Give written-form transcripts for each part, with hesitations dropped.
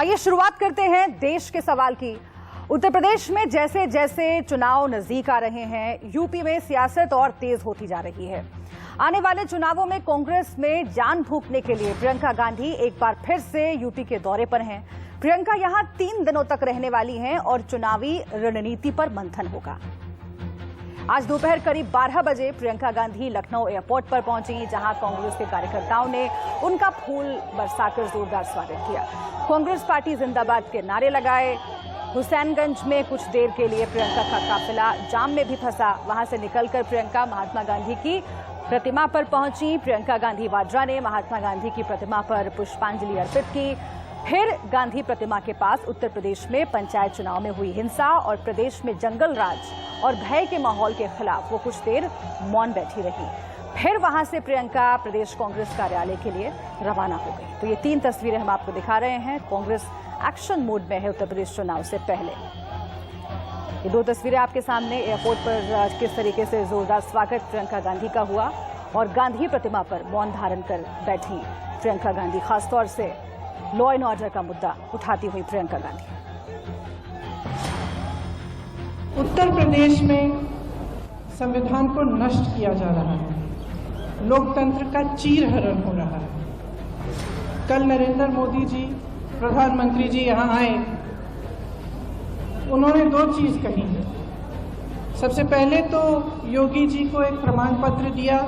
आइए शुरुआत करते हैं देश के सवाल की। उत्तर प्रदेश में जैसे जैसे चुनाव नजदीक आ रहे हैं, यूपी में सियासत और तेज होती जा रही है। आने वाले चुनावों में कांग्रेस में जान फूंकने के लिए प्रियंका गांधी एक बार फिर से यूपी के दौरे पर हैं। प्रियंका यहां 3 दिनों तक रहने वाली हैं और चुनावी रणनीति पर मंथन होगा। आज दोपहर करीब 12 बजे प्रियंका गांधी लखनऊ एयरपोर्ट पर पहुंची, जहां कांग्रेस के कार्यकर्ताओं ने उनका फूल बरसाकर जोरदार स्वागत किया। कांग्रेस पार्टी जिंदाबाद के नारे लगाए। हुसैनगंज में कुछ देर के लिए प्रियंका का काफिला जाम में भी फंसा। वहां से निकलकर प्रियंका महात्मा गांधी की प्रतिमा पर पहुंची। प्रियंका गांधी वाड्रा ने महात्मा गांधी की प्रतिमा पर पुष्पांजलि अर्पित की। फिर गांधी प्रतिमा के पास उत्तर प्रदेश में पंचायत चुनाव में हुई हिंसा और प्रदेश में जंगल राज और भय के माहौल के खिलाफ वो कुछ देर मौन बैठी रही। फिर वहां से प्रियंका प्रदेश कांग्रेस कार्यालय के लिए रवाना हो गई। तो ये 3 तस्वीरें हम आपको दिखा रहे हैं। कांग्रेस एक्शन मोड में है उत्तर प्रदेश चुनाव से पहले। ये 2 तस्वीरें आपके सामने। एयरपोर्ट पर किस तरीके से जोरदार स्वागत प्रियंका गांधी का हुआ और गांधी प्रतिमा पर मौन धारण कर बैठी प्रियंका गांधी। खासतौर से लॉ एंड ऑर्डर का मुद्दा उठाती हुई प्रियंका गांधी। उत्तर प्रदेश में संविधान को नष्ट किया जा रहा है, लोकतंत्र का चीरहरण हो रहा है। कल नरेंद्र मोदी जी प्रधानमंत्री जी यहाँ आए, उन्होंने 2 चीज कही है। सबसे पहले तो योगी जी को एक प्रमाण पत्र दिया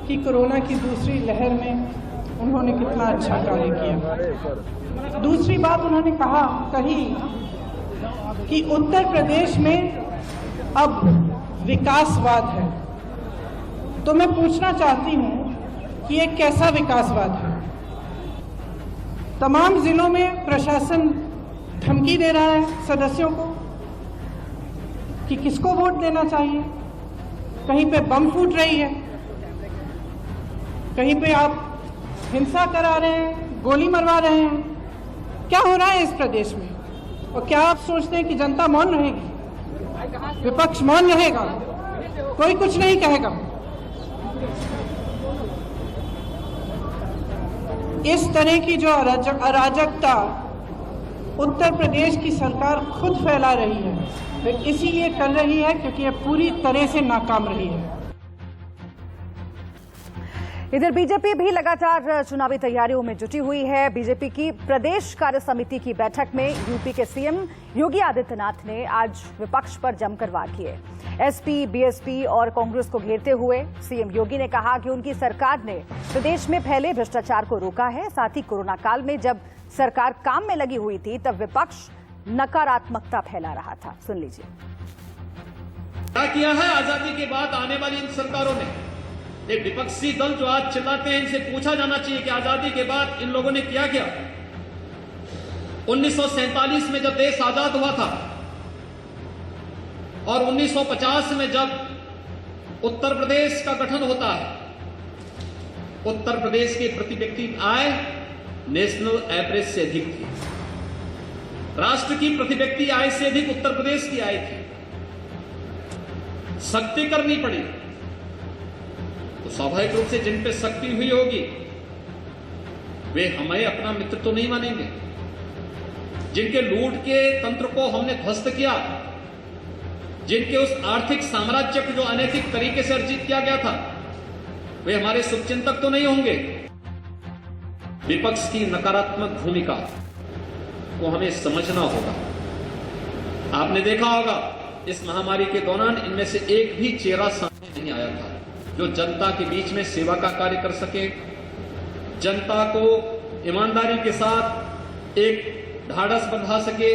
कि कोरोना की दूसरी लहर में उन्होंने कितना अच्छा कार्य किया। दूसरी बात उन्होंने कही कि उत्तर प्रदेश में अब विकासवाद है। तो मैं पूछना चाहती हूं कि ये कैसा विकासवाद है। तमाम जिलों में प्रशासन धमकी दे रहा है सदस्यों को कि किसको वोट देना चाहिए। कहीं पे बम फूट रही है, कहीं पे आप हिंसा करा रहे हैं, गोली मरवा रहे हैं। क्या हो रहा है इस प्रदेश में? और क्या आप सोचते हैं कि जनता मौन रहेगी, विपक्ष मौन रहेगा, कोई कुछ नहीं कहेगा? इस तरह की जो अराजकता उत्तर प्रदेश की सरकार खुद फैला रही है, वो इसीलिए कर रही है क्योंकि ये पूरी तरह से नाकाम रही है। इधर बीजेपी भी लगातार चुनावी तैयारियों में जुटी हुई है। बीजेपी की प्रदेश कार्य समिति की बैठक में यूपी के सीएम योगी आदित्यनाथ ने आज विपक्ष पर जमकर वार किए। एसपी, बीएसपी और कांग्रेस को घेरते हुए सीएम योगी ने कहा कि उनकी सरकार ने प्रदेश में फैले भ्रष्टाचार को रोका है। साथ ही कोरोना काल में जब सरकार काम में लगी हुई थी तब विपक्ष नकारात्मकता फैला रहा था। सुन लीजिए। क्या किया है आजादी के बाद आने वाली इन सरकारों ने? एक विपक्षी दल जो आज चिल्लाते हैं, इनसे पूछा जाना चाहिए कि आजादी के बाद इन लोगों ने क्या किया। 1947 में जब देश आजाद हुआ था और 1950 में जब उत्तर प्रदेश का गठन होता है, उत्तर प्रदेश की प्रति व्यक्ति आय नेशनल एवरेज से अधिक थी। राष्ट्र की प्रति व्यक्ति आय से अधिक उत्तर प्रदेश की आय थी। सख्ती करनी पड़ी तो स्वाभाविक रूप से जिन पे सख्ती हुई होगी वे हमें अपना मित्र तो नहीं मानेंगे। जिनके लूट के तंत्र को हमने ध्वस्त किया, जिनके उस आर्थिक साम्राज्य को जो अनैतिक तरीके से अर्जित किया गया था, वे हमारे शुभचिंतक तो नहीं होंगे। विपक्ष की नकारात्मक भूमिका को हमें समझना होगा। आपने देखा होगा इस महामारी के दौरान इनमें से एक भी चेहरा सामने नहीं आया था जो जनता के बीच में सेवा का कार्य कर सके, जनता को ईमानदारी के साथ एक ढाढ़स बंधा सके,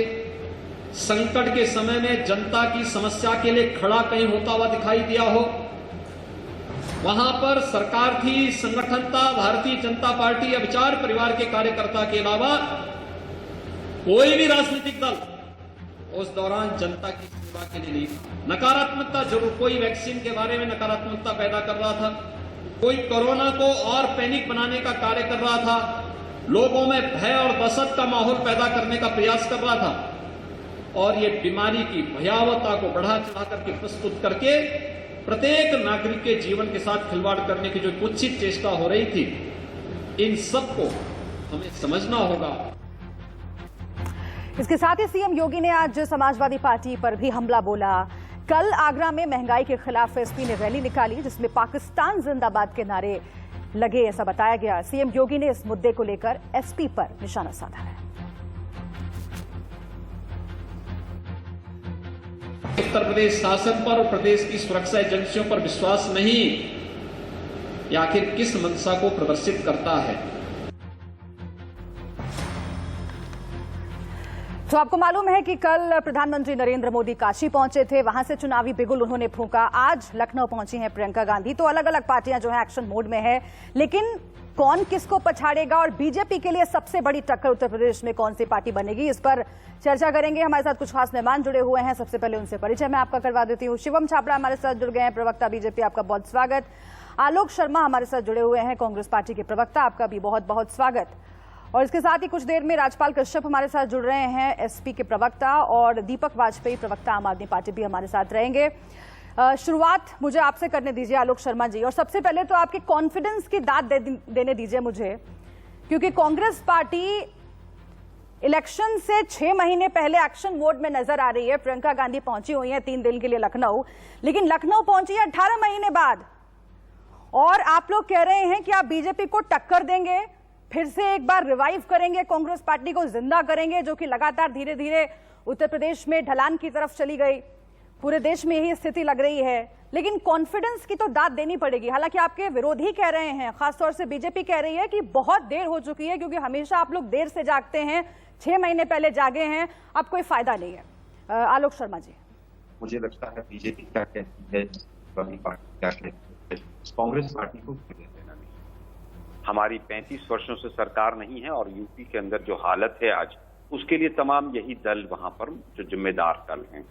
संकट के समय में जनता की समस्या के लिए खड़ा कहीं होता हुआ दिखाई दिया हो। वहां पर सरकार थी, संगठन था, भारतीय जनता पार्टी या विचार परिवार के कार्यकर्ता के अलावा कोई भी राजनीतिक दल उस दौरान जनता की सेवा के लिए नहीं था। नकारात्मकता जरूर, कोई वैक्सीन के बारे में नकारात्मकता पैदा कर रहा था, कोई कोरोना को और पैनिक बनाने का कार्य कर रहा था, लोगों में भय और दहशत का माहौल पैदा करने का प्रयास कर रहा था और ये बीमारी की भयावहता को बढ़ा चढ़ा करके प्रस्तुत करके प्रत्येक नागरिक के जीवन के साथ खिलवाड़ करने की जो कुत्सित चेष्टा हो रही थी, इन सबको हमें समझना होगा। इसके साथ ही सीएम योगी ने आज समाजवादी पार्टी पर भी हमला बोला। कल आगरा में महंगाई के खिलाफ एसपी ने रैली निकाली जिसमें पाकिस्तान जिंदाबाद के नारे लगे, ऐसा बताया गया। सीएम योगी ने इस मुद्दे को लेकर एसपी पर निशाना साधा है। उत्तर प्रदेश शासन पर और प्रदेश की सुरक्षा एजेंसियों पर विश्वास नहीं, ये आखिर किस मंशा को प्रदर्शित करता है? तो आपको मालूम है कि कल प्रधानमंत्री नरेंद्र मोदी काशी पहुंचे थे, वहां से चुनावी बिगुल उन्होंने फूंका। आज लखनऊ पहुंची हैं प्रियंका गांधी। तो अलग अलग पार्टियां जो हैं एक्शन मोड में है, लेकिन कौन किसको पछाड़ेगा और बीजेपी के लिए सबसे बड़ी टक्कर उत्तर प्रदेश में कौन सी पार्टी बनेगी, इस पर चर्चा करेंगे। हमारे साथ कुछ खास मेहमान जुड़े हुए हैं। सबसे पहले उनसे परिचय मैं आपका करवा देती हूँ। शिवम छाबड़ा हमारे साथ जुड़ गए हैं, प्रवक्ता बीजेपी, आपका बहुत स्वागत। आलोक शर्मा हमारे साथ जुड़े हुए हैं, कांग्रेस पार्टी के प्रवक्ता, आपका भी बहुत बहुत स्वागत। और इसके साथ ही कुछ देर में राजपाल कश्यप हमारे साथ जुड़ रहे हैं, एसपी के प्रवक्ता, और दीपक वाजपेयी प्रवक्ता आम आदमी पार्टी भी हमारे साथ रहेंगे। शुरुआत मुझे आपसे करने दीजिए आलोक शर्मा जी, और सबसे पहले तो आपके कॉन्फिडेंस की दाद देने दीजिए मुझे, क्योंकि कांग्रेस पार्टी इलेक्शन से 6 महीने पहले एक्शन मोड में नजर आ रही है। प्रियंका गांधी पहुंची हुई है 3 दिन के लिए लखनऊ, लेकिन लखनऊ पहुंची है 18 महीने बाद, और आप लोग कह रहे हैं कि आप बीजेपी को टक्कर देंगे, फिर से एक बार रिवाइव करेंगे, कांग्रेस पार्टी को जिंदा करेंगे, जो कि लगातार धीरे धीरे उत्तर प्रदेश में ढलान की तरफ चली गई। पूरे देश में यही स्थिति लग रही है, लेकिन कॉन्फिडेंस की तो दाद देनी पड़ेगी। हालांकि आपके विरोधी कह रहे हैं, खासतौर से बीजेपी कह रही है कि बहुत देर हो चुकी है, क्योंकि हमेशा आप लोग देर से जागते हैं, 6 महीने पहले जागे हैं, अब कोई फायदा नहीं है। आलोक शर्मा जी, मुझे लगता है बीजेपी क्या कहती है, पार्टी क्या कहती है, कांग्रेस पार्टी को देना नहीं। हमारी 35 वर्षों से सरकार नहीं है, और यूपी के अंदर जो हालत है आज, उसके लिए तमाम यही दल वहां पर जो जिम्मेदार दल हैं।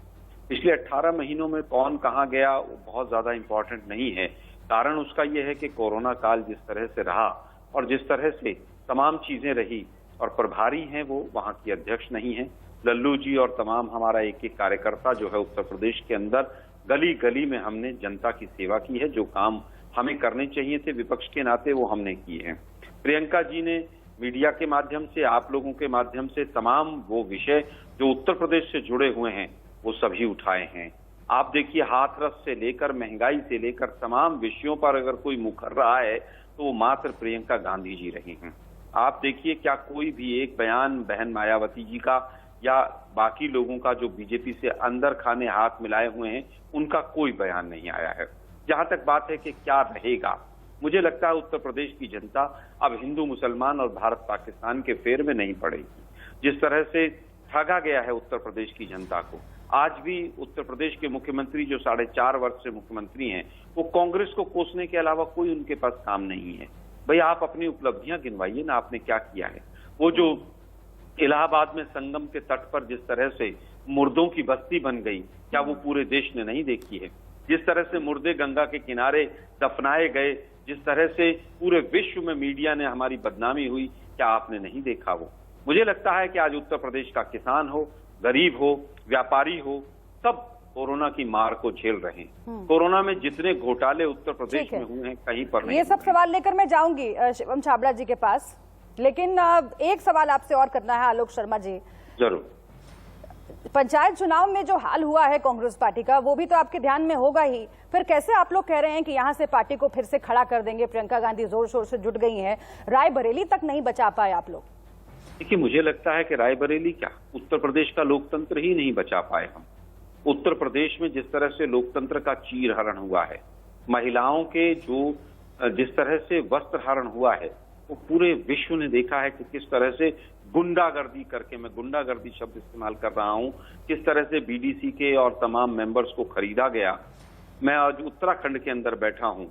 पिछले 18 महीनों में कौन कहां गया वो बहुत ज्यादा इंपॉर्टेंट नहीं है। कारण उसका यह है कि कोरोना काल जिस तरह से रहा और जिस तरह से तमाम चीजें रही, और प्रभारी हैं वो वहां की अध्यक्ष नहीं है। लल्लू जी और तमाम हमारा एक एक कार्यकर्ता जो है उत्तर प्रदेश के अंदर गली गली में हमने जनता की सेवा की है। जो काम हमें करने चाहिए थे विपक्ष के नाते, वो हमने किए हैं। प्रियंका जी ने मीडिया के माध्यम से, आप लोगों के माध्यम से तमाम वो विषय जो उत्तर प्रदेश से जुड़े हुए हैं वो सभी उठाए हैं। आप देखिए, हाथरस से लेकर महंगाई से लेकर तमाम विषयों पर अगर कोई मुकर रहा है तो वो मात्र प्रियंका गांधी जी रही हैं। आप देखिए, क्या कोई भी एक बयान बहन मायावती जी का या बाकी लोगों का जो बीजेपी से अंदर खाने हाथ मिलाए हुए हैं, उनका कोई बयान नहीं आया है। जहां तक बात है कि क्या रहेगा, मुझे लगता है उत्तर प्रदेश की जनता अब हिंदू मुसलमान और भारत पाकिस्तान के फेर में नहीं पड़ेगी। जिस तरह से ठगा गया है उत्तर प्रदेश की जनता को, आज भी उत्तर प्रदेश के मुख्यमंत्री जो 4.5 वर्ष से मुख्यमंत्री हैं, वो कांग्रेस को कोसने के अलावा कोई उनके पास काम नहीं है। भाई आप अपनी उपलब्धियां गिनवाइए ना, आपने क्या किया है। वो जो इलाहाबाद में संगम के तट पर जिस तरह से मुर्दों की बस्ती बन गई, क्या वो पूरे देश ने नहीं देखी है? जिस तरह से मुर्दे गंगा के किनारे दफनाए गए, जिस तरह से पूरे विश्व में मीडिया ने हमारी बदनामी हुई, क्या आपने नहीं देखा? वो मुझे लगता है कि आज उत्तर प्रदेश का किसान हो, गरीब हो, व्यापारी हो, सब कोरोना की मार को झेल रहे हैं। कोरोना में जितने घोटाले उत्तर प्रदेश में हुए हैं, कहीं पर नहीं। ये सब सवाल लेकर मैं जाऊंगी शिवम छाबड़ा जी के पास, लेकिन एक सवाल आपसे और करना है आलोक शर्मा जी। जरूर। पंचायत चुनाव में जो हाल हुआ है कांग्रेस पार्टी का, वो भी तो आपके ध्यान में होगा ही। फिर कैसे आप लोग कह रहे हैं कि यहां से पार्टी को फिर से खड़ा कर देंगे? प्रियंका गांधी जोर शोर से जुट गई हैं, रायबरेली तक नहीं बचा पाए आप लोग। देखिए, मुझे लगता है कि रायबरेली क्या, उत्तर प्रदेश का लोकतंत्र ही नहीं बचा पाए हम। उत्तर प्रदेश में जिस तरह से लोकतंत्र का चीरहरण हुआ है, महिलाओं के जो जिस तरह से वस्त्र हरण हुआ है, वो पूरे विश्व ने देखा है कि किस तरह से गुंडागर्दी करके, मैं गुंडागर्दी शब्द इस्तेमाल कर रहा हूं, किस तरह से बीडीसी के और तमाम मेंबर्स को खरीदा गया। मैं आज उत्तराखंड के अंदर बैठा हूं,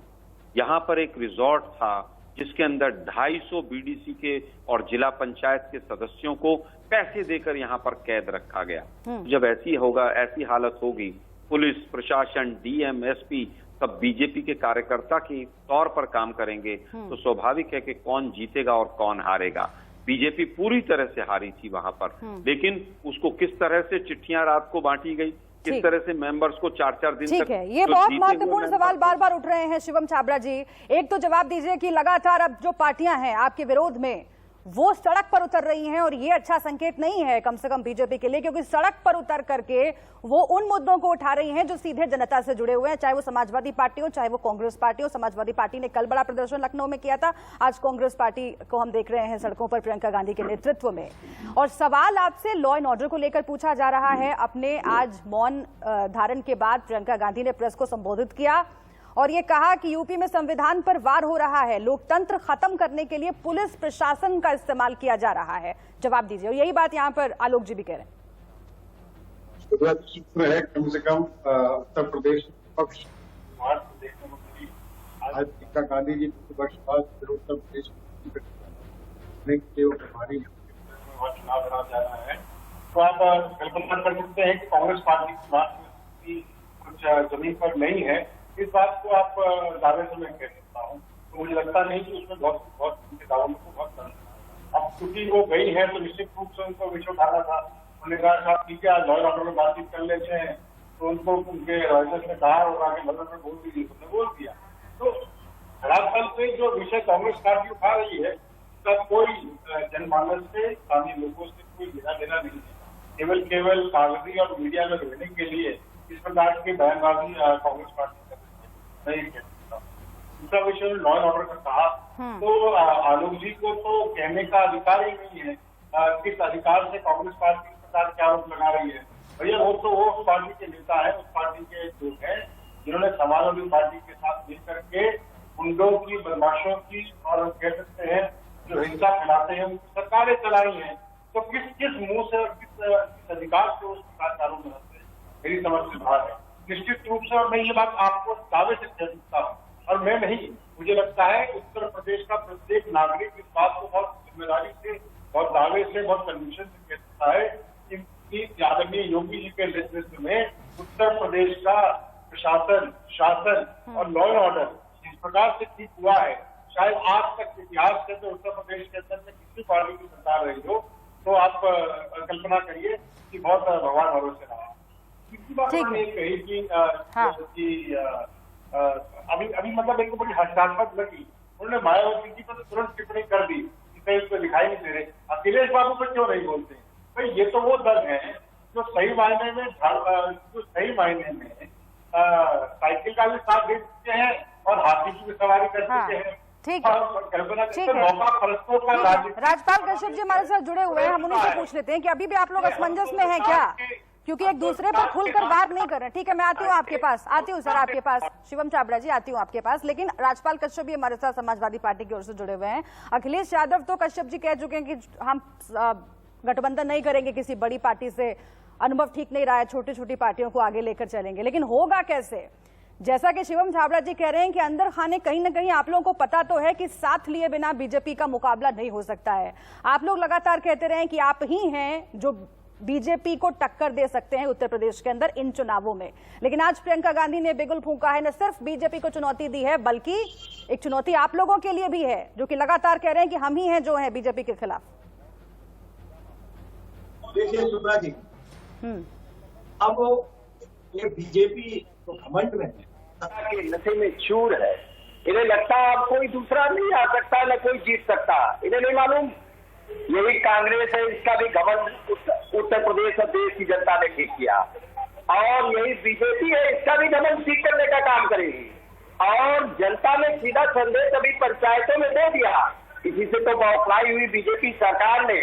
यहां पर एक रिजॉर्ट था जिसके अंदर 250 बीडीसी के और जिला पंचायत के सदस्यों को पैसे देकर यहां पर कैद रखा गया। जब ऐसी हालत होगी, पुलिस प्रशासन, डीएम, एसपी सब बीजेपी के कार्यकर्ता के तौर पर काम करेंगे, तो स्वाभाविक है कि कौन जीतेगा और कौन हारेगा। बीजेपी पूरी तरह से हारी थी वहां पर, लेकिन उसको किस तरह से चिट्ठियां रात को बांटी गई, किस तरह से मेंबर्स को 4-4 दिन ठीक है, ये बहुत महत्वपूर्ण सवाल बार बार उठ रहे हैं शिवम छाबड़ा जी। एक तो जवाब दीजिए कि लगातार अब जो पार्टियां हैं आपके विरोध में, वो सड़क पर उतर रही हैं और ये अच्छा संकेत नहीं है कम से कम बीजेपी के लिए, क्योंकि सड़क पर उतर करके वो उन मुद्दों को उठा रही हैं जो सीधे जनता से जुड़े हुए हैं, चाहे वो समाजवादी पार्टी हो, चाहे वो कांग्रेस पार्टी हो। समाजवादी पार्टी ने कल बड़ा प्रदर्शन लखनऊ में किया था, आज कांग्रेस पार्टी को हम देख रहे हैं सड़कों पर प्रियंका गांधी के नेतृत्व में। और सवाल आपसे लॉ एंड ऑर्डर को लेकर पूछा जा रहा है। अपने आज मौन धारण के बाद प्रियंका गांधी ने प्रेस को संबोधित किया और ये कहा कि यूपी में संविधान पर वार हो रहा है, लोकतंत्र खत्म करने के लिए पुलिस प्रशासन का इस्तेमाल किया जा रहा है। जवाब दीजिए। और यही बात यहाँ पर आलोक जी भी कह रहे हैं। है कम से कम उत्तर प्रदेश पक्ष आज प्रियंका गांधी जी वर्ष बाद उत्तर प्रदेश हमारी चुनाव लड़ा जा रहा है, तो आप कल्पना कर सकते हैं कि कांग्रेस पार्टी की कुछ जमीन पर नहीं है। इस बात को आप दावे से मैं कह सकता हूँ, तो मुझे लगता नहीं कि उसमें बहुत उनके दावों में बहुत करना। अब चूंकि वो गई है तो निश्चित रूप से उनको विषय उठाना था। उन्होंने कहा ठीक है आज लॉ एंड ऑर्डर में बातचीत कर लेते हैं, तो उनको उनके राजनेता ने कहा और आगे बदल में बोल दीजिए, उन्होंने बोल दिया। तो राजस्थान से जो विषय कांग्रेस पार्टी उठा रही है उसका कोई जनमानस से, स्थानीय लोगों से कोई लेना देना नहीं है। केवल कागजी और मीडिया में रहने के लिए इस प्रकार की बयानबाजी कांग्रेस पार्टी नहीं कह सकता। दूसरा विषय लॉ एंड ऑर्डर का कहा, तो आलोक जी को तो कहने का अधिकार ही नहीं है किस अधिकार से कांग्रेस पार्टी इस प्रकार के आरोप लगा रही है। भैया वो तो वो उस पार्टी के नेता है, उस पार्टी के लोग हैं जिन्होंने समाजवादी पार्टी के साथ मिलकर के गुंडों की, बदमाशों की और कह सकते हैं जो हिंसा फैलाते हैं उनकी सरकारें चलाई हैं। तो किस मुंह से और किस अधिकार से उस प्रकार आरोप लगाते हैं, मेरी समझ से बाहर है निश्चित रूप से। और मैं ये बात आपको दावे से कह सकता हूँ, और मैं नहीं, मुझे लगता है उत्तर प्रदेश का प्रत्येक नागरिक इस बात को बहुत जिम्मेदारी से, बहुत दावे से, बहुत कन्विक्शन से कह सकता है कि आदरणीय योगी जी के नेतृत्व में उत्तर प्रदेश का प्रशासन, शासन और लॉ एंड ऑर्डर जिस प्रकार से ठीक हुआ है, शायद आज तक इतिहास से तो उत्तर प्रदेश के अंदर में किसी पार्टी की सरकार रही हो, तो आप कल्पना करिए कि बहुत भगवान भरोसे रहा। तीसरी बात उन्होंने कही कि अभी मतलब एक बड़ी हर्षास्पद लगी, उन्होंने मायावती जी पर तुरंत टिप्पणी कर दी कि कहीं उसको दिखाई नहीं दे रहे, अखिलेश बाबू पर क्यों नहीं बोलते। भाई ये तो वो दल है जो सही मायने में साइकिल का भी साथ दे चुके हैं और हाथी की भी सवारी कर चुके हैं। ठीक है, राजपाल कश्यप जी हमारे साथ जुड़े हुए हैं, हम उन्हीं से पूछ लेते हैं कि अभी भी आप लोग असमंजस में हैं क्या, क्योंकि एक दूसरे पर खुलकर वार नहीं कर रहे। ठीक है, मैं आती हूँ आपके पास, आती हूँ सर आपके पास, शिवम छाबड़ा जी आती हूँ आपके पास। लेकिन राजपाल कश्यप भी हमारे साथ समाजवादी पार्टी की ओर से जुड़े हुए हैं। अखिलेश यादव तो कश्यप जी कह चुके हैं कि हम गठबंधन नहीं करेंगे किसी बड़ी पार्टी से, अनुभव ठीक नहीं रहा है, छोटी छोटी पार्टियों को आगे लेकर चलेंगे। लेकिन होगा कैसे? जैसा कि शिवम छाबड़ा जी कह रहे हैं कि अंदर खाने कहीं ना कहीं आप लोगों को पता तो है कि साथ लिए बिना बीजेपी का मुकाबला नहीं हो सकता है। आप लोग लगातार कहते रहे कि आप ही हैं जो बीजेपी को टक्कर दे सकते हैं उत्तर प्रदेश के अंदर इन चुनावों में। लेकिन आज प्रियंका गांधी ने बिगुल फूंका है, न सिर्फ बीजेपी को चुनौती दी है बल्कि एक चुनौती आप लोगों के लिए भी है, जो कि लगातार कह रहे हैं कि हम ही हैं जो हैं बीजेपी के खिलाफ। देखिए सुब्रा जी, अब ये बीजेपी तो घमंड में है, के नशे में चूर है। इन्हें लगता है अब कोई दूसरा नहीं आ सकता, न कोई जीत सकता। इन्हें नहीं मालूम यही कांग्रेस है, इसका भी घमंड उत्तर प्रदेश और देश की जनता ने ठीक किया, और यही बीजेपी है, इसका भी घमंड ठीक करने का काम करेगी। और जनता ने सीधा संदेश अभी पंचायतों में दे दिया। इसी से तो बौखलाई हुई बीजेपी सरकार ने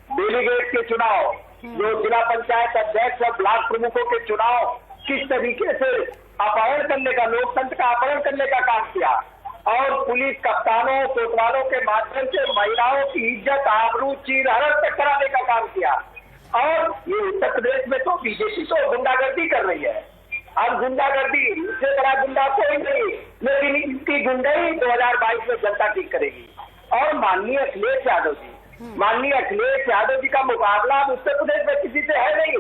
डेलीगेट के चुनाव, जो जिला पंचायत अध्यक्ष और ब्लॉक प्रमुखों के चुनाव किस तरीके से अपहरण करने का, लोकतंत्र का अपहरण करने का काम किया, और पुलिस कप्तानों, कोतवालों के माध्यम से महिलाओं की इज्जत, आबरू, चीर हरण तक कराने का काम किया। और ये उत्तर प्रदेश में तो बीजेपी तो गुंडागर्दी कर रही है। अब गुंडागर्दी इससे बड़ा गुंडा कोई नहीं, लेकिन इसकी गुंडाई 2022 में जनता ठीक करेगी। और माननीय अखिलेश यादव जी का मुकाबला अब उत्तर प्रदेश में किसी से है नहीं।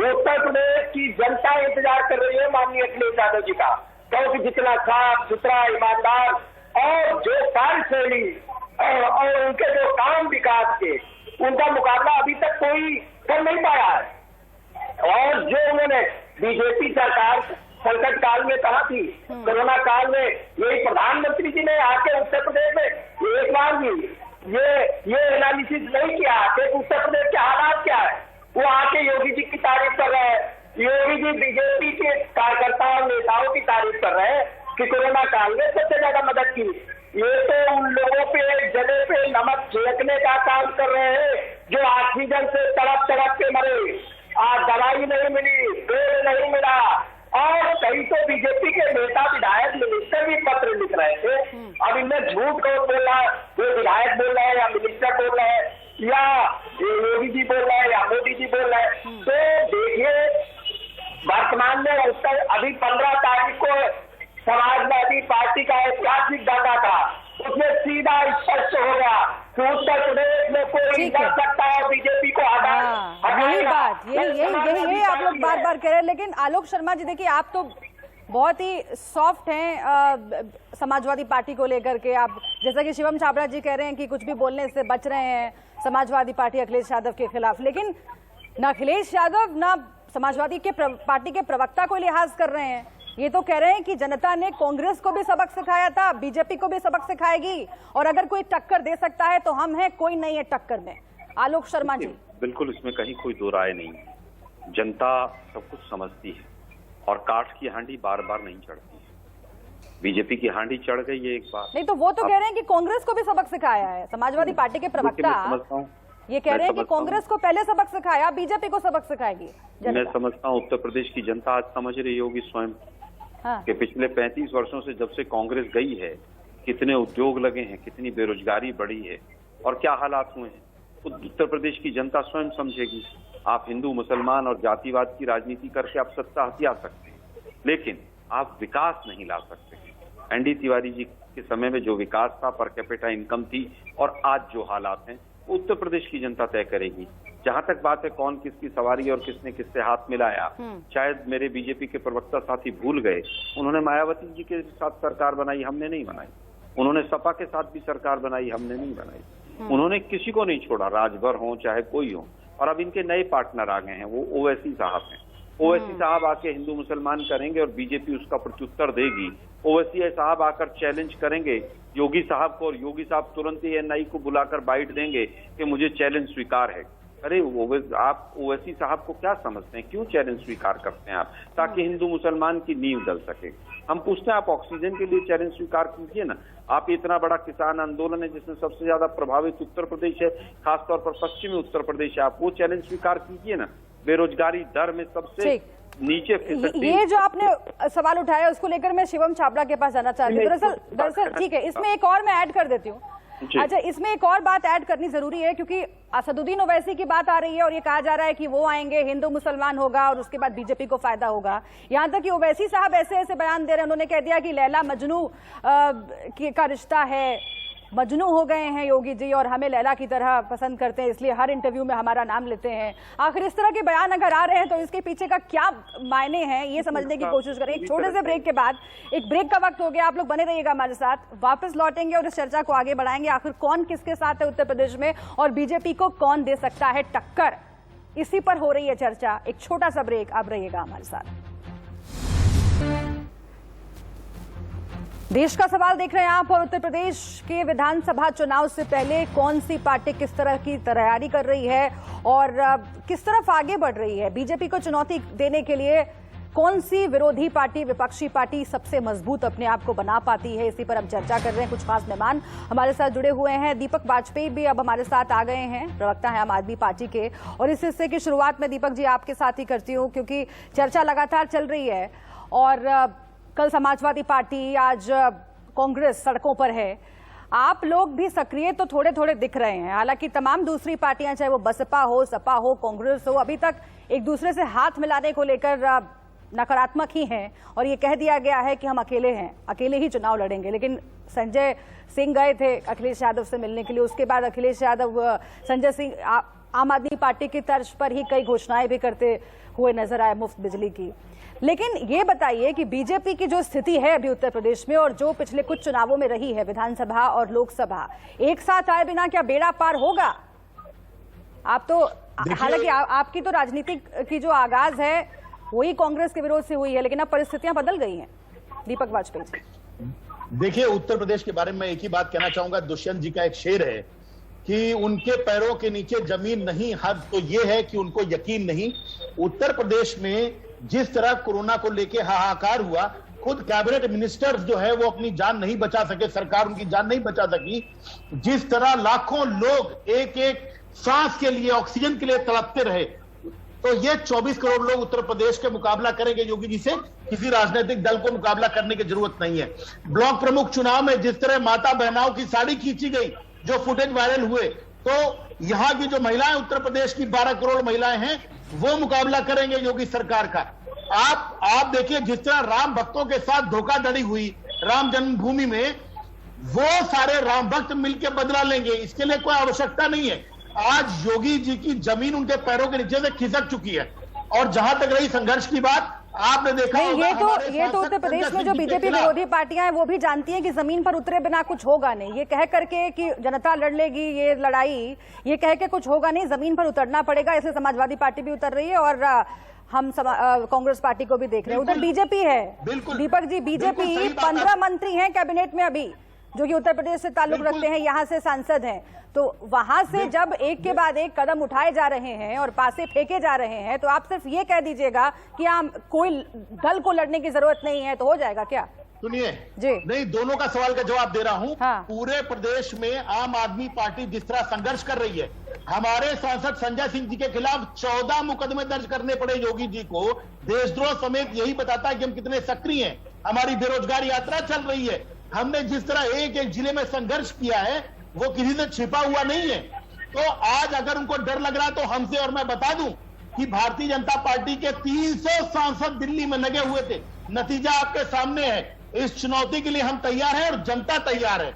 उत्तर प्रदेश की जनता इंतजार कर रही है माननीय अखिलेश यादव जी का, क्योंकि जितना साफ सुथरा, ईमानदार और जो कार्यशैली और उनके जो काम विकास के, उनका मुकाबला अभी तक कोई कर नहीं पाया है। और जो उन्होंने बीजेपी सरकार संकट काल में कहा थी, कोरोना काल में, यही प्रधानमंत्री जी ने आके उत्तर प्रदेश में एक बार भी ये एनालिसिस नहीं किया कि उत्तर प्रदेश के हालात क्या है। वो आके योगी जी की तारीफ कर रहे हैं, योगी जी बीजेपी के कार्यकर्ताओं और नेताओं की तारीफ कर रहे हैं कि कोरोना काल में सबसे ज्यादा मदद की। ये तो उन लोगों पे जगह पे नमक छिड़कने का काम कर रहे हैं जो ऑक्सीजन से तड़प तड़प के मरे, दवाई नहीं मिली, बेड नहीं मिला, और कई तो बीजेपी के नेता विधायक मिनिस्टर भी पत्र लिख रहे थे। अब इनमें झूठ कौन बोल रहा है, कोई विधायक बोल रहा है या मिनिस्टर बोल रहा है या योगी जी बोल रहा है या मोदी जी बोल रहे हैं। तो देखिए वर्तमान में उत्तर अभी 15 तारीख को समाजवादी पार्टी का ऐतिहासिक दावा था, उसमें सीधा स्पष्ट होगा कि उत्तर प्रदेश में कोई जा सकता है बीजेपी को यही बात यही आप लोग बार बार कह रहे हैं। लेकिन आलोक शर्मा जी देखिए, आप तो बहुत ही सॉफ्ट हैं समाजवादी पार्टी को लेकर के। आप जैसा कि शिवम छाबड़ा जी कह रहे हैं कि कुछ भी बोलने से बच रहे हैं समाजवादी पार्टी अखिलेश यादव के खिलाफ, लेकिन ना अखिलेश यादव ना समाजवादी के पार्टी के प्रवक्ता को लिहाज कर रहे हैं। ये तो कह रहे हैं कि जनता ने कांग्रेस को भी सबक सिखाया था, बीजेपी को भी सबक सिखाएगी, और अगर कोई टक्कर दे सकता है तो हम हैं, कोई नहीं है टक्कर में। आलोक शर्मा जी। बिल्कुल, इसमें कहीं कोई दो राय नहीं है। जनता सब कुछ समझती है और काठ की हांडी बार बार नहीं चढ़ती है। बीजेपी की हांडी चढ़ गई है एक बार। नहीं तो वो तो कह रहे हैं कि कांग्रेस को भी सबक सिखाया है। समाजवादी पार्टी के प्रवक्ता ये कह रहे हैं कि कांग्रेस को पहले सबक सिखाया, बीजेपी को सबक सिखाएगी। मैं समझता हूँ उत्तर प्रदेश की जनता आज समझ रही होगी स्वयं कि पिछले 35 वर्षों से जब से कांग्रेस गई है कितने उद्योग लगे हैं, कितनी बेरोजगारी बढ़ी है और क्या हालात हुए हैं। तो उत्तर प्रदेश की जनता स्वयं समझेगी। आप हिंदू मुसलमान और जातिवाद की राजनीति करके आप सत्ता हथिया सकते हैं, लेकिन आप विकास नहीं ला सकते। एनडी तिवारी जी के समय में जो विकास था, पर कैपिटा इनकम थी, और आज जो हालात हैं उत्तर प्रदेश की जनता तय करेगी। जहां तक बात है कौन किसकी सवारी और किसने किससे हाथ मिलाया, शायद मेरे बीजेपी के प्रवक्ता साथी भूल गए। उन्होंने मायावती जी के साथ सरकार बनाई, हमने नहीं बनाई। उन्होंने सपा के साथ भी सरकार बनाई, हमने नहीं बनाई। उन्होंने किसी को नहीं छोड़ा, राजभर हो चाहे कोई हो। और अब इनके नए पार्टनर आ गए हैं, वो ओवैसी साहब हैं। ओवैसी साहब आके हिंदू मुसलमान करेंगे और बीजेपी उसका प्रत्युत्तर देगी। ओवैसी साहब आकर चैलेंज करेंगे योगी साहब को, और योगी साहब तुरंत ही एनआई को बुलाकर बाइट देंगे कि मुझे चैलेंज स्वीकार है। अरे आप ओवैसी साहब को क्या समझते हैं, क्यों चैलेंज स्वीकार करते हैं आप? ताकि हिंदू मुसलमान की नींव डल सके। हम पूछते हैं आप ऑक्सीजन के लिए चैलेंज स्वीकार कीजिए ना। आप इतना बड़ा किसान आंदोलन है जिसमें सबसे ज्यादा प्रभावित उत्तर प्रदेश है, खासतौर पर पश्चिमी उत्तर प्रदेश है, आप वो चैलेंज स्वीकार कीजिए ना। बेरोजगारी दर में सबसे नीचे ये जो आपने सवाल उठाया उसको लेकर मैं शिवम छाबड़ा के पास जाना चाहती हूँ। दरअसल ठीक है, इसमें एक और मैं ऐड कर देती हूँ। अच्छा, इसमें एक और बात ऐड करनी जरूरी है क्योंकि असदुद्दीन ओवैसी की बात आ रही है और ये कहा जा रहा है कि वो आएंगे, हिंदू मुसलमान होगा और उसके बाद बीजेपी को फायदा होगा। यहाँ तक कि ओवैसी साहब ऐसे ऐसे बयान दे रहे हैं, उन्होंने कह दिया कि लैला मजनू का रिश्ता है, मजनू हो गए हैं योगी जी और हमें लैला की तरह पसंद करते हैं, इसलिए हर इंटरव्यू में हमारा नाम लेते हैं। आखिर इस तरह के बयान अगर आ रहे हैं तो इसके पीछे का क्या मायने हैं, ये समझने की कोशिश करें। एक छोटे से ब्रेक के बाद, एक ब्रेक का वक्त हो गया, आप लोग बने रहिएगा हमारे साथ, वापस लौटेंगे और इस चर्चा को आगे बढ़ाएंगे। आखिर कौन किसके साथ है उत्तर प्रदेश में और बीजेपी को कौन दे सकता है टक्कर, इसी पर हो रही है चर्चा। एक छोटा सा ब्रेक, आप रहिएगा हमारे साथ। देश का सवाल देख रहे हैं आप, और उत्तर प्रदेश के विधानसभा चुनाव से पहले कौन सी पार्टी किस तरह की तैयारी कर रही है और किस तरफ आगे बढ़ रही है। बीजेपी को चुनौती देने के लिए कौन सी विरोधी पार्टी, विपक्षी पार्टी सबसे मजबूत अपने आप को बना पाती है, इसी पर हम चर्चा कर रहे हैं। कुछ खास मेहमान हमारे साथ जुड़े हुए हैं। दीपक वाजपेयी भी अब हमारे साथ आ गए हैं, प्रवक्ता हैं आम आदमी पार्टी के। और इस हिस्से की शुरुआत में दीपक जी आपके साथ ही करती हूँ क्योंकि चर्चा लगातार चल रही है और कल समाजवादी पार्टी, आज कांग्रेस सड़कों पर है। आप लोग भी सक्रिय तो थोड़े थोड़े दिख रहे हैं, हालांकि तमाम दूसरी पार्टियां चाहे वो बसपा हो, सपा हो, कांग्रेस हो, अभी तक एक दूसरे से हाथ मिलाने को लेकर नकारात्मक ही हैं और ये कह दिया गया है कि हम अकेले हैं, अकेले ही चुनाव लड़ेंगे। लेकिन संजय सिंह गए थे अखिलेश यादव से मिलने के लिए, उसके बाद अखिलेश यादव संजय सिंह आम आदमी पार्टी की तर्ज पर ही कई घोषणाएं भी करते हुए नजर आए, मुफ्त बिजली की। लेकिन ये बताइए कि बीजेपी की जो स्थिति है अभी उत्तर प्रदेश में और जो पिछले कुछ चुनावों में रही है, विधानसभा और लोकसभा, एक साथ आए बिना क्या बेड़ा पार होगा? आप तो हालांकि आपकी तो राजनीति की जो आगाज है वही कांग्रेस के विरोध से हुई है, लेकिन अब परिस्थितियां बदल गई हैं। दीपक वाजपेयी जी, देखिए उत्तर प्रदेश के बारे में एक ही बात कहना चाहूंगा। दुष्यंत जी का एक शेर है कि उनके पैरों के नीचे जमीन नहीं, हद तो ये है कि उनको यकीन नहीं। उत्तर प्रदेश में जिस तरह कोरोना को लेके हाहाकार हुआ, खुद कैबिनेट मिनिस्टर्स जो है वो अपनी जान नहीं बचा सके, सरकार उनकी जान नहीं बचा सकी। जिस तरह लाखों लोग एक एक सांस के लिए, ऑक्सीजन के लिए तड़पते रहे, तो ये 24 करोड़ लोग उत्तर प्रदेश के मुकाबला करेंगे योगी जी से। किसी राजनीतिक दल को मुकाबला करने की जरूरत नहीं है। ब्लॉक प्रमुख चुनाव में जिस तरह माता बहनाओं की साड़ी खींची गई, जो फुटेज वायरल हुए, तो यहां की जो महिलाएं, उत्तर प्रदेश की 12 करोड़ महिलाएं हैं, वो मुकाबला करेंगे योगी सरकार का। आप देखिए जिस तरह राम भक्तों के साथ धोखाधड़ी हुई राम जन्मभूमि में, वो सारे राम भक्त मिलकर बदला लेंगे, इसके लिए कोई आवश्यकता नहीं है। आज योगी जी की जमीन उनके पैरों के नीचे से खिसक चुकी है। और जहां तक रही संघर्ष की बात, आपने देखा होगा, ये तो उत्तर प्रदेश में जो बीजेपी विरोधी पार्टियां हैं वो भी जानती हैं कि जमीन पर उतरे बिना कुछ होगा नहीं। ये कह करके कि जनता लड़ लेगी ये लड़ाई, ये कह के कुछ होगा नहीं, जमीन पर उतरना पड़ेगा। इसलिए समाजवादी पार्टी भी उतर रही है और हम कांग्रेस पार्टी को भी देख रहे हैं। उधर बीजेपी है, दीपक जी, बीजेपी 15 मंत्री हैं कैबिनेट में अभी, जो कि उत्तर प्रदेश से ताल्लुक रखते हैं, यहाँ से सांसद हैं। तो वहां से जब एक के बाद एक कदम उठाए जा रहे हैं और पासे फेंके जा रहे हैं, तो आप सिर्फ ये कह दीजिएगा कि कोई दल को लड़ने की जरूरत नहीं है, तो हो जाएगा क्या? सुनिए जी, नहीं, दोनों का सवाल का जवाब दे रहा हूं। हाँ। पूरे प्रदेश में आम आदमी पार्टी जिस तरह संघर्ष कर रही है, हमारे सांसद संजय सिंह जी के खिलाफ 14 मुकदमे दर्ज करने पड़े योगी जी को। देशद्रोह समेत यही बताता है कि हम कितने सक्रिय हैं। हमारी बेरोजगार यात्रा चल रही है। हमने जिस तरह एक एक जिले में संघर्ष किया है, वो किसी से छिपा हुआ नहीं है। तो आज अगर उनको डर लग रहा है तो हमसे, और मैं बता दूं कि भारतीय जनता पार्टी के 300 सांसद दिल्ली में लगे हुए थे। नतीजा आपके सामने है। इस चुनौती के लिए हम तैयार हैं और जनता तैयार है।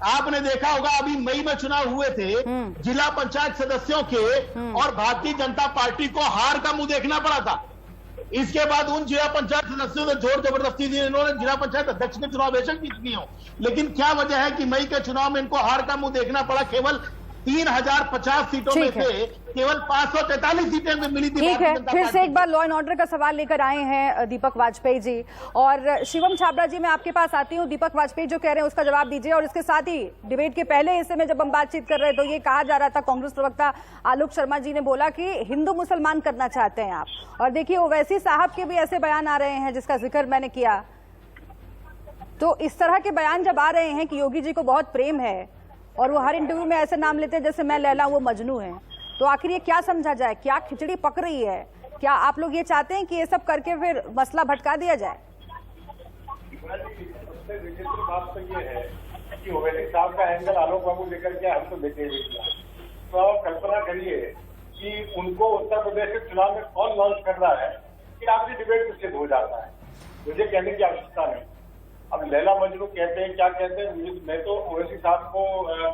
आपने देखा होगा अभी मई में चुनाव हुए थे, जिला पंचायत सदस्यों के, और भारतीय जनता पार्टी को हार का मुंह देखना पड़ा था। इसके बाद उन जिला पंचायत सदस्यों से जोर जबरदस्ती दी, इन्होंने जिला पंचायत अध्यक्ष के चुनाव बेशक जीत गए हो, लेकिन क्या वजह है कि मई के चुनाव में इनको हार का मुंह देखना पड़ा। केवल 3050 सीटों में से केवल 543 सीटें मिली थी। ठीक है, फिर से एक बार लॉ एंड ऑर्डर का सवाल लेकर आए हैं दीपक वाजपेयी जी। और शिवम छाबड़ा जी, मैं आपके पास आती हूँ। दीपक वाजपेयी जो कह रहे हैं उसका जवाब दीजिए। और इसके साथ ही डिबेट के पहले हिस्से में जब हम बातचीत कर रहे तो ये कहा जा रहा था, कांग्रेस प्रवक्ता आलोक शर्मा जी ने बोला कि हिंदू मुसलमान करना चाहते हैं आप। और देखिए ओवैसी साहब के भी ऐसे बयान आ रहे हैं जिसका जिक्र मैंने किया। तो इस तरह के बयान जब आ रहे हैं कि योगी जी को बहुत प्रेम है और वो हर इंटरव्यू में ऐसे नाम लेते हैं जैसे मैं लैला वो मजनू है, तो आखिर ये क्या समझा जाए? क्या खिचड़ी पक रही है? क्या आप लोग ये चाहते हैं कि ये सब करके फिर मसला भटका दिया जाए? बात तो ये है कि ओवैसी साहब का एंगल आलोक बाबू लेकर के हम तो लेते हुए, तो आप कल्पना करिए कि उनको उत्तर प्रदेश के चुनाव में कौन लॉन्च कर रहा है कि आपकी डिबेट निश्चित हो जाता है। मुझे कहने की आवश्यकता नहीं। अब लैला मजनू कहते हैं, क्या कहते हैं, मैं तो ओवैसी साहब को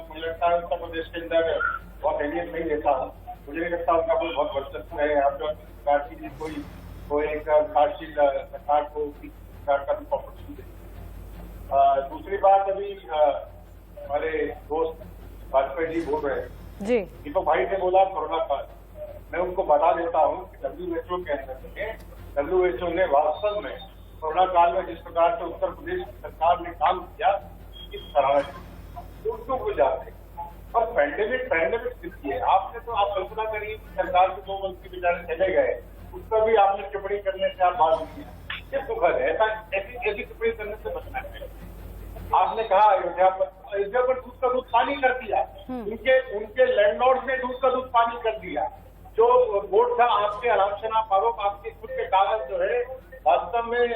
मुझे लगता है उत्तर प्रदेश के अंदर बहुत अहमियत नहीं देता हूँ। मुझे नहीं लगता उनका कोई बहुत वर्चस्व है। आप जो सरकार की कोई एक कार्यशील सरकार को सरकार का भी अपॉर्चुनिटी दे। दूसरी बात, अभी हमारे दोस्त वाजपेयी जी बोल रहे हैं, जी दीपक भाई ने बोला कोरोना काल। मैं उनको बता देता हूँ कि WHO के अंदर WHO ने वास्तव में कोरोना काल में जिस प्रकार से उत्तर प्रदेश की सरकार ने काम किया, इस तरह से उसको भूल जाते। और पैंडेमिक स्थिति है। आपने तो आप कल्पना करिए कि सरकार के 2 मंत्री बेचारे चले गए, उस पर भी आपने टिप्पणी करने से आप बात किया। ये दुखद है। ऐसी टिप्पणी करने से बचना है। आपने कहा अयोध्या पर दूध का दूध पानी कर दिया। उनके लैंडलॉर्ड ने दूध का दूध पानी कर दिया। जो बोर्ड था आपके आराम शनाप आरोप, आपके खुद के कागज जो है वास्तव में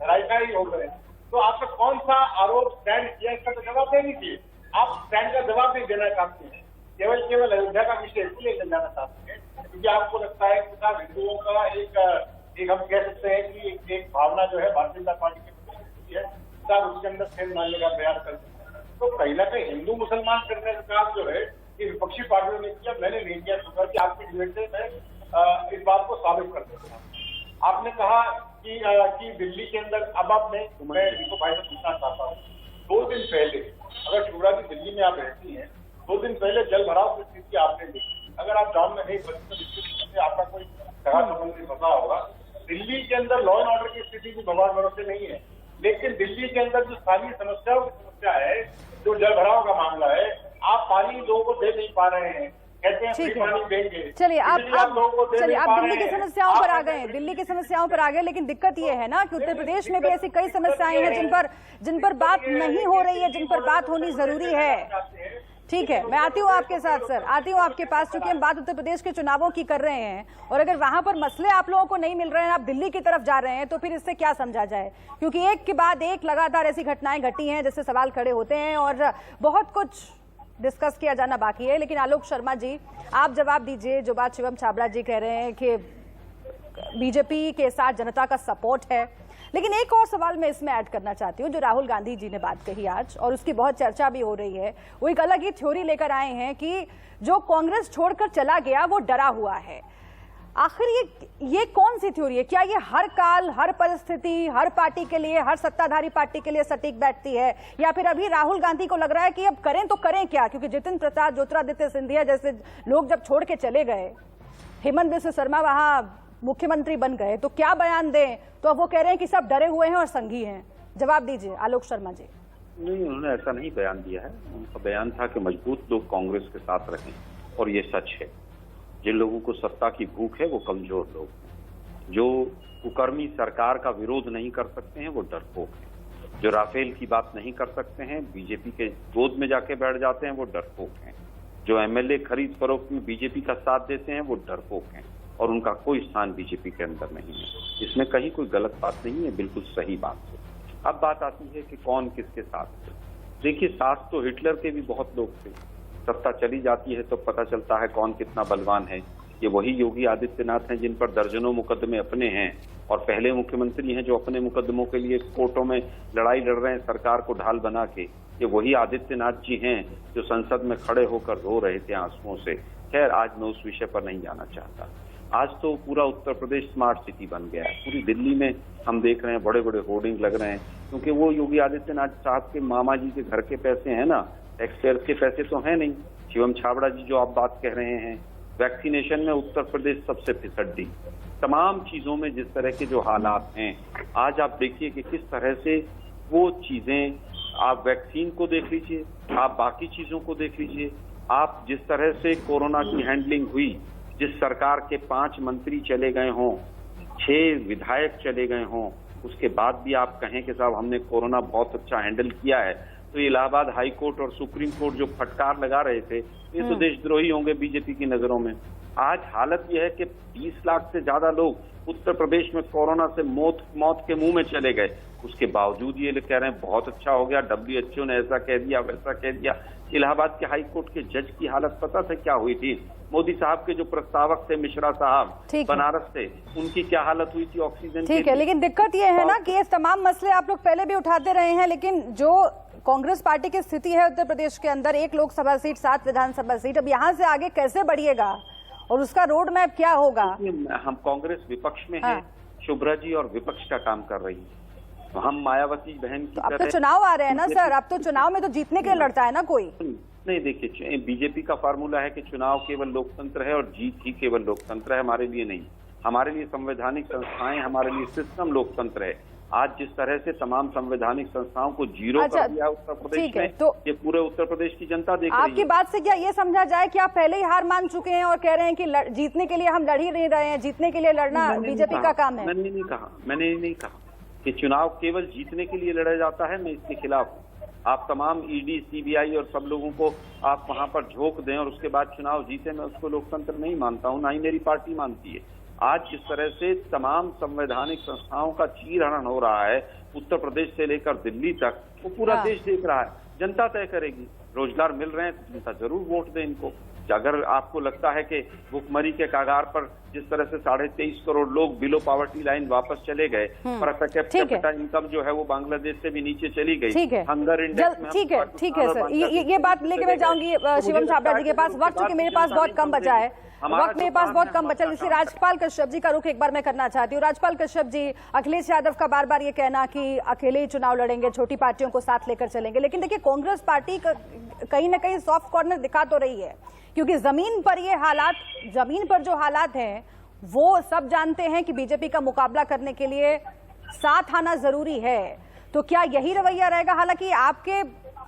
रायकाई हो गए। तो आपने कौन सा आरोप स्टैंड किया, इसका तो जवाब दे दीजिए। आप स्टैंड का जवाब नहीं देना चाहते हैं, केवल अयोध्या का विषय इसलिए ले जाना चाहते हैं क्योंकि आपको लगता है कि साहब हिंदुओं का एक हम कह सकते हैं कि एक भावना जो है भारतीय जनता पार्टी की है, साहब उसके अंदर खेल मारने का प्रयास करते हैं। तो कहीं ना कहीं हिंदू मुसलमान करने का काम जो है कि विपक्षी पार्टियों ने किया, मैंने नहीं किया। शुक्र कि आपकी डिबेट से मैं इस बात को साबित कर देता हूँ। आपने कहा कि दिल्ली के अंदर, अब आप मैं दीपक भाई से पूछना चाहता हूँ, 2 दिन पहले, अगर शिवराज जी दिल्ली में आप रहती हैं, 2 दिन पहले जल भराव की स्थिति आपने देखी। अगर आप जाम में नहीं बची तो निश्चित आपका कोई सगा संबंधी पता होगा। दिल्ली के अंदर लॉ एंड ऑर्डर की स्थिति भी भगवान भरोसे नहीं है, लेकिन दिल्ली के अंदर जो स्थानीय समस्याओं की समस्या है, जो जल भराव का मामला है, आप पानी लोगों को दे नहीं पा रहे हैं, कहते हैं फ्री पानी देंगे। चलिए आप लोगों को दे नहीं पा दिल्ली रहे की हैं। समस्याओं पर आ गए, दिल्ली की समस्याओं पर आ गए, लेकिन दिक्कत ये है ना कि उत्तर प्रदेश में भी ऐसी कई समस्याएं हैं जिन पर बात नहीं हो रही है, जिन पर बात होनी जरूरी है। ठीक है, मैं आती हूँ आपके साथ सर, आती हूँ आपके पास, क्योंकि हम बात उत्तर प्रदेश के चुनावों की कर रहे हैं और अगर वहां पर मसले आप लोगों को नहीं मिल रहे हैं, आप दिल्ली की तरफ जा रहे हैं, तो फिर इससे क्या समझा जाए? क्योंकि एक के बाद एक लगातार ऐसी घटनाएं घटी हैं जिससे सवाल खड़े होते हैं और बहुत कुछ डिस्कस किया जाना बाकी है। लेकिन आलोक शर्मा जी, आप जवाब दीजिए। जो बात शिवम छाबड़ा जी कह रहे हैं कि बीजेपी के साथ जनता का सपोर्ट है, लेकिन एक और सवाल मैं इसमें ऐड करना चाहती हूँ। जो राहुल गांधी जी ने बात कही आज और उसकी बहुत चर्चा भी हो रही है, वो एक अलग ही थ्योरी लेकर आए हैं कि जो कांग्रेस छोड़कर चला गया वो डरा हुआ है। आखिर ये कौन सी थ्योरी है? क्या ये हर काल, हर परिस्थिति, हर पार्टी के लिए, हर सत्ताधारी पार्टी के लिए सटीक बैठती है, या फिर अभी राहुल गांधी को लग रहा है कि अब करें तो करें क्या? क्योंकि जितिन प्रसाद, ज्योतिरादित्य सिंधिया जैसे लोग जब छोड़ के चले गए, हेमंत बिस्व शर्मा वहां मुख्यमंत्री बन गए, तो क्या बयान दें? तो अब वो कह रहे हैं कि सब डरे हुए हैं और संघी हैं। जवाब दीजिए आलोक शर्मा जी। नहीं, उन्होंने ऐसा नहीं बयान दिया है। उनका बयान था कि मजबूत लोग कांग्रेस के साथ रहें, और ये सच है। जिन लोगों को सत्ता की भूख है वो कमजोर लोग हैं। जो कुकर्मी सरकार का विरोध नहीं कर सकते हैं वो डरपोक हैं। जो राफेल की बात नहीं कर सकते हैं, बीजेपी के गोद में जाके बैठ जाते हैं, वो डरपोक हैं। जो एमएलए खरीद फरोख्त में बीजेपी का साथ देते हैं वो डरपोक हैं, और उनका कोई स्थान बीजेपी के अंदर नहीं है। इसमें कहीं कोई गलत बात नहीं है, बिल्कुल सही बात है। अब बात आती है कि कौन किसके साथ है। देखिए, साथ तो हिटलर के भी बहुत लोग थे। सत्ता चली जाती है तो पता चलता है कौन कितना बलवान है। ये वही योगी आदित्यनाथ हैं जिन पर दर्जनों मुकदमे अपने हैं, और पहले मुख्यमंत्री हैं जो अपने मुकदमों के लिए कोर्टों में लड़ाई लड़ रहे हैं सरकार को ढाल बना के। ये वही आदित्यनाथ जी हैं जो संसद में खड़े होकर रो रहे थे आंसुओं से। खैर, आज मैं उस विषय पर नहीं जाना चाहता। आज तो पूरा उत्तर प्रदेश स्मार्ट सिटी बन गया है। पूरी दिल्ली में हम देख रहे हैं बड़े बड़े होर्डिंग लग रहे हैं, क्योंकि वो योगी आदित्यनाथ साहब के मामा जी के घर के पैसे हैं ना, टैक्सपेयर्स के पैसे तो हैं नहीं। शिवम छाबड़ा जी जो आप बात कह रहे हैं, वैक्सीनेशन में उत्तर प्रदेश सबसे फिसड्डी, तमाम चीजों में जिस तरह के जो हालात हैं, आज आप देखिए कि किस तरह से वो चीजें, आप वैक्सीन को देख लीजिए, आप बाकी चीजों को देख लीजिए, आप जिस तरह से कोरोना की हैंडलिंग हुई, जिस सरकार के 5 मंत्री चले गए हों, 6 विधायक चले गए हों, उसके बाद भी आप कहें कि साहब हमने कोरोना बहुत अच्छा हैंडल किया है, तो इलाहाबाद हाई कोर्ट और सुप्रीम कोर्ट जो फटकार लगा रहे थे, ये तो देशद्रोही होंगे बीजेपी की नजरों में। आज हालत यह है कि 20 लाख से ज्यादा लोग उत्तर प्रदेश में कोरोना से मौत के मुंह में चले गए। उसके बावजूद ये लोग कह रहे हैं बहुत अच्छा हो गया, WHO ने ऐसा कह दिया, वैसा कह दिया। इलाहाबाद के हाई कोर्ट के जज की हालत पता था क्या हुई थी? मोदी साहब के जो प्रस्तावक थे, मिश्रा साहब, बनारस से, उनकी क्या हालत हुई थी ऑक्सीजन की? ठीक है, लेकिन दिक्कत ये है ना कि ये तमाम मसले आप लोग पहले भी उठाते रहे हैं, लेकिन जो कांग्रेस पार्टी की स्थिति है उत्तर प्रदेश के अंदर, 1 लोकसभा सीट, 7 विधानसभा सीट, अब यहाँ से आगे कैसे बढ़िएगा और उसका रोड मैप क्या होगा? हम कांग्रेस विपक्ष में हैं, शुभ्रा जी और विपक्ष का काम कर रही है। हम मायावती बहन की अब तो चुनाव आ रहे हैं ना सर, अब तो चुनाव में तो जीतने के लिए लड़ता है ना कोई। नहीं, देखिए, बीजेपी का फार्मूला है कि चुनाव केवल लोकतंत्र है और जीत ही केवल लोकतंत्र है। हमारे लिए नहीं, हमारे लिए संवैधानिक संस्थाएं, हमारे लिए सिस्टम लोकतंत्र है। आज जिस तरह से तमाम संवैधानिक संस्थाओं को जीरो कर दिया उत्तर प्रदेश में, तो ये पूरे उत्तर प्रदेश की जनता देख रही है। आपकी बात से क्या ये समझा जाए कि आप पहले ही हार मान चुके हैं और कह रहे हैं कि जीतने के लिए हम लड़ ही नहीं रहे हैं, जीतने के लिए लड़ना बीजेपी का काम है? मैंने नहीं कहा कि चुनाव केवल जीतने के लिए लड़ा जाता है। मैं इसके खिलाफ हूँ। आप तमाम ईडी, सीबीआई और सब लोगों को आप वहां पर झोंक दें और उसके बाद चुनाव जीते, मैं उसको लोकतंत्र नहीं मानता हूँ, ना ही मेरी पार्टी मानती है। आज जिस तरह से तमाम संवैधानिक संस्थाओं का चीरहरण हो रहा है उत्तर प्रदेश से लेकर दिल्ली तक, वो पूरा देश देख रहा है। जनता तय करेगी। रोजगार मिल रहे हैं तो जनता जरूर वोट दे इनको। अगर आपको लगता है कि भुखमरी के कागार पर जिस तरह से 23.5 करोड़ लोग बिलो पॉवर्टी लाइन वापस चले गए, पर कैपिटा इनकम जो है वो बांग्लादेश से भी नीचे चली गई, हंगर इंडेक्स में, ठीक है सर, ये बात लेके मैं जाऊंगी शिवम छाबड़ा जी के पास। वक्त के मेरे पास बहुत कम बचा है, वक्त मेरे पास बहुत कम बचा, इसलिए राजपाल कश्यप जी का रुख एक बार मैं करना चाहती हूँ। राजपाल कश्यप जी, अखिलेश यादव का बार बार ये कहना कि अकेले ही चुनाव लड़ेंगे, छोटी पार्टियों को साथ लेकर चलेंगे, लेकिन देखिए कांग्रेस पार्टी कहीं ना कहीं सॉफ्ट कॉर्नर दिखा तो रही है, क्योंकि जमीन पर ये हालात, जमीन पर जो हालात हैं वो सब जानते हैं कि बीजेपी का मुकाबला करने के लिए साथ आना जरूरी है। तो क्या यही रवैया रहेगा? हालांकि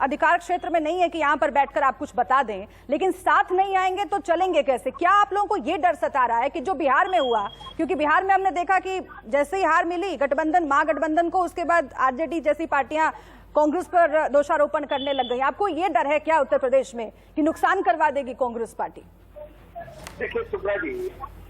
अधिकार क्षेत्र में नहीं है कि यहाँ पर बैठकर आप कुछ बता दें, लेकिन साथ नहीं आएंगे तो चलेंगे कैसे? क्या आप लोगों को ये डर सता रहा है कि जो बिहार में हुआ, क्योंकि बिहार में हमने देखा कि जैसे ही हार मिली गठबंधन, महागठबंधन को, उसके बाद आरजेडी जैसी पार्टियां कांग्रेस पर दोषारोपण करने लग गई। आपको ये डर है क्या उत्तर प्रदेश में कि नुकसान करवा देगी कांग्रेस पार्टी? देखिए सुब्रा जी,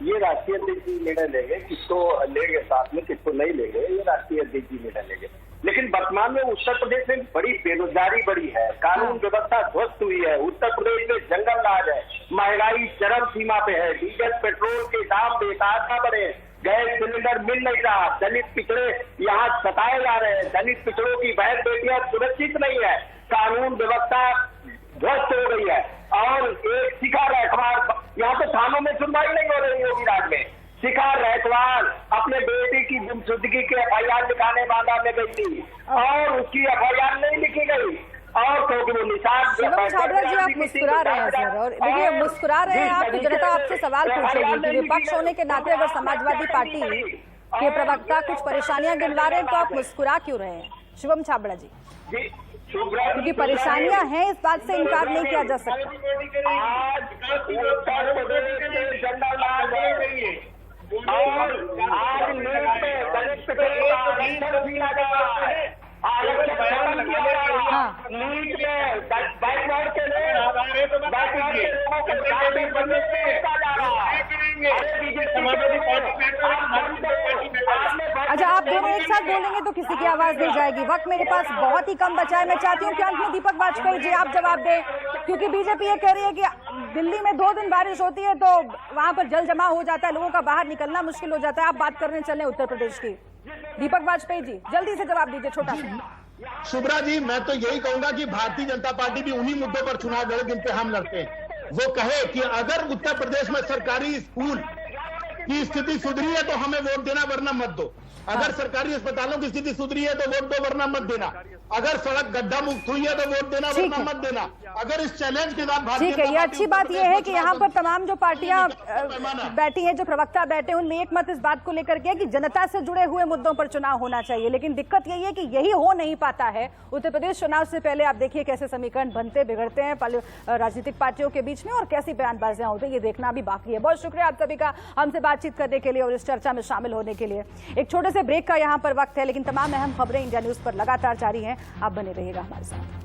ये राष्ट्रीय अध्यक्ष जी निर्णय लेंगे, किसको लेंगे साथ में, किसको नहीं लेंगे, ये राष्ट्रीय अध्यक्ष जी निर्णय लेंगे। लेकिन वर्तमान में उत्तर प्रदेश में बड़ी बेरोजगारी बढ़ी है, कानून व्यवस्था ध्वस्त हुई है, उत्तर प्रदेश में जंगल राज है, महंगाई चरम सीमा पे है, डीजल पेट्रोल के दाम बेतहाशा बढ़े, गैस सिलेंडर मिल नहीं रहा, दलित पिछड़े यहाँ सताए जा रहे हैं, दलित पिछड़ों की बहन बेटियां सुरक्षित नहीं है, कानून व्यवस्था ध्वस्त हो गई है। और एक शिखा रखवार, यहाँ तो थानों में सुनवाई नहीं हो रही होगी राज्य में। शिखा रखवार अपने बेटे की गुमशुदगी के FIR लिखाने बांदा में गई थी और उसकी FIR नहीं लिखी गई, और क्योंकि वो निषाद। शिवम छाबड़ा जी, आप मुस्कुरा रहे हैं सर, और देखिए मुस्कुरा रहे हैं आप तो जनता आपसे सवाल पूछेगी कि विपक्ष होने के नाते अगर समाजवादी पार्टी के प्रवक्ता कुछ परेशानियां गिनवा रहे हैं तो आप मुस्कुरा क्यों रहे हैं? शिवम छाबड़ा जी, क्योंकि परेशानियां हैं, इस बात से इनकार नहीं किया जा सकता। आज उत्तर प्रदेश में जंगल राज है और आज नीट में दलित पिछड़ों का आरक्षण छीना जा रहा है, आरक्षण खत्म किया जा रहा है, नीट में बैकवर्ड के लोगों को जाति बनने से रोका जा रहा है। अच्छा, आप दोनों एक साथ बोलेंगे तो किसी की आवाज नहीं जाएगी। वक्त मेरे पास बहुत ही कम बचा है। मैं चाहती हूँ कि अंत में दीपक वाजपेयी जी आप जवाब दें, क्योंकि बीजेपी ये कह रही है कि दिल्ली में 2 दिन बारिश होती है तो वहां पर जल जमा हो जाता है, लोगों का बाहर निकलना मुश्किल हो जाता है। आप बात करने चले उत्तर प्रदेश की। दीपक वाजपेयी जी जल्दी से जवाब दीजिए, छोटा सा। शुभ्रा जी, मैं तो यही कहूंगा कि भारतीय जनता पार्टी भी उन्हीं मुद्दों पर चुनाव लड़े जिन पे हम लड़ते हैं। वो कहे कि अगर उत्तर प्रदेश में सरकारी स्कूल की स्थिति सुधरी है तो हमें वोट देना, वरना मत दो। अगर सरकारी अस्पतालों की स्थिति सुधरी है तो वोट दो, वरना मत देना। अगर सड़क गड्ढा मुक्त हुई है तो वोट देना, वरना मत देना। अगर इस चैलेंज के साथ ठीक है, ये अच्छी बात यह है कि यहाँ पर तमाम जो पार्टियां बैठी हैं, जो प्रवक्ता बैठे, उनमें एक मत इस बात को लेकर के कि जनता से जुड़े हुए मुद्दों पर चुनाव होना चाहिए। लेकिन दिक्कत यही है कि यही हो नहीं पाता है। उत्तर प्रदेश चुनाव से पहले आप देखिए कैसे समीकरण बनते बिगड़ते हैं राजनीतिक पार्टियों के बीच में और कैसी बयानबाजियां होती है, ये देखना भी बाकी है। बहुत शुक्रिया आप सभी का हमसे बातचीत करने के लिए और इस चर्चा में शामिल होने के लिए। एक छोटे से ब्रेक का यहाँ पर वक्त है, लेकिन तमाम अहम खबरें इंडिया न्यूज पर लगातार जारी हैं। आप बने रहिएगा हमारे साथ।